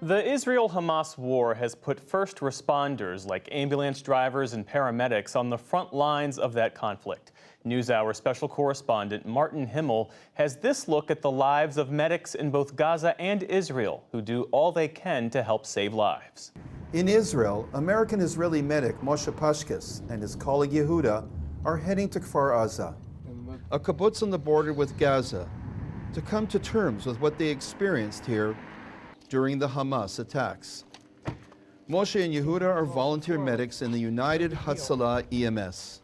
The Israel-Hamas war has put first responders like ambulance drivers and paramedics on the front lines of that conflict. NewsHour special correspondent Martin Himmel has this look at the lives of medics in both Gaza and Israel who do all they can to help save lives. In Israel, American-Israeli medic Moishe Paskesz and his colleague Yehuda are heading to Kfar Aza, a kibbutz on the border with Gaza, to come to terms with what they experienced here during the Hamas attacks. Moshe and Yehuda are volunteer medics in the United Hatzalah EMS.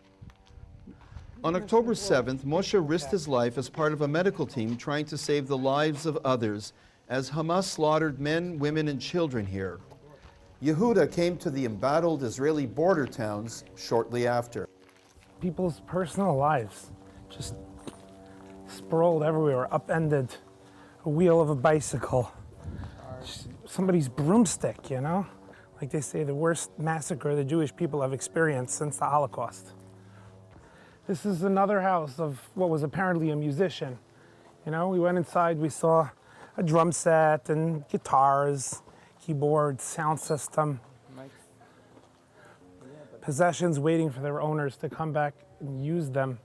On October 7th, Moshe risked his life as part of a medical team trying to save the lives of others as Hamas slaughtered men, women, and children here. Yehuda came to the embattled Israeli border towns shortly after. People's personal lives just sprawled everywhere, upended, a wheel of a bicycle, somebody's broomstick, you know? Like they say, the worst massacre the Jewish people have experienced since the Holocaust. This is another house of what was apparently a musician. You know, we went inside, we saw a drum set and guitars, keyboards, sound system, possessions waiting for their owners to come back and use them.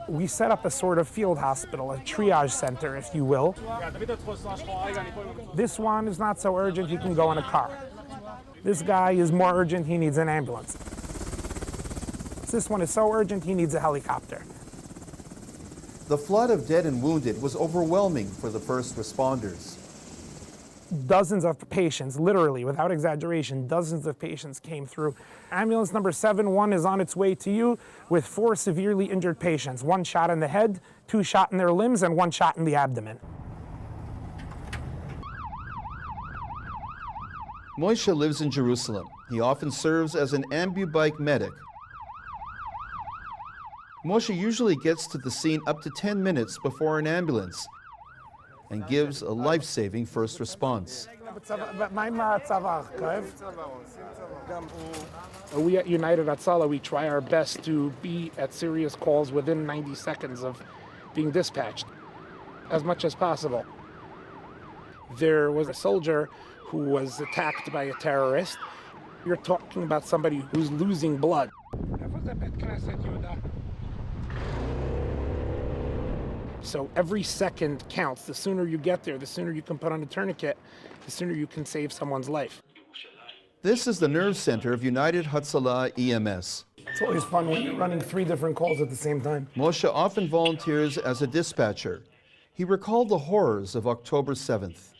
We set up a sort of field hospital, a triage center, if you will. This one is not so urgent, he can go in a car. This guy is more urgent, he needs an ambulance. This one is so urgent, he needs a helicopter. The flood of dead and wounded was overwhelming for the first responders. Dozens of patients, literally, without exaggeration, dozens of patients came through. Ambulance number 7-1 is on its way to you with 4 severely injured patients. 1 shot in the head, 2 shot in their limbs, and 1 shot in the abdomen. Moishe lives in Jerusalem. He often serves as an ambubike medic. Moshe usually gets to the scene up to 10 minutes before an ambulance and gives a life-saving first response. We at United Hatzalah, we try our best to be at serious calls within 90 seconds of being dispatched, as much as possible. There was a soldier who was attacked by a terrorist. You're talking about somebody who's losing blood. So every second counts. The sooner you get there, the sooner you can put on a tourniquet, the sooner you can save someone's life. This is the nerve center of United Hatzalah EMS. It's always fun when you're running 3 different calls at the same time. Moshe often volunteers as a dispatcher. He recalled the horrors of October 7th.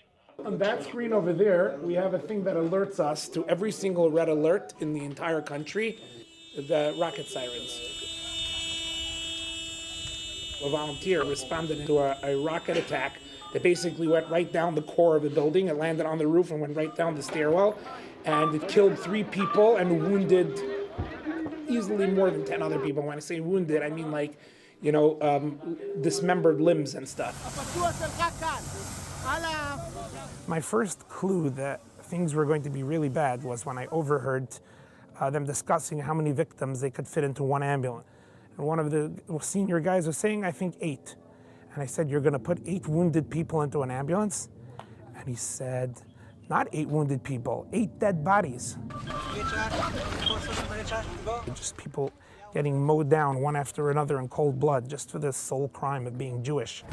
On that screen over there, we have a thing that alerts us to every single red alert in the entire country, the rocket sirens. A volunteer responded to a rocket attack that basically went right down the core of the building. It landed on the roof and went right down the stairwell, and it killed 3 people and wounded easily more than 10 other people. When I say wounded, I mean like, you know, dismembered limbs and stuff. My first clue that things were going to be really bad was when I overheard them discussing how many victims they could fit into one ambulance. And one of the senior guys was saying, I think 8. And I said, you're going to put 8 wounded people into an ambulance? And he said, not 8 wounded people, 8 dead bodies. Just people getting mowed down one after another in cold blood just for the sole crime of being Jewish.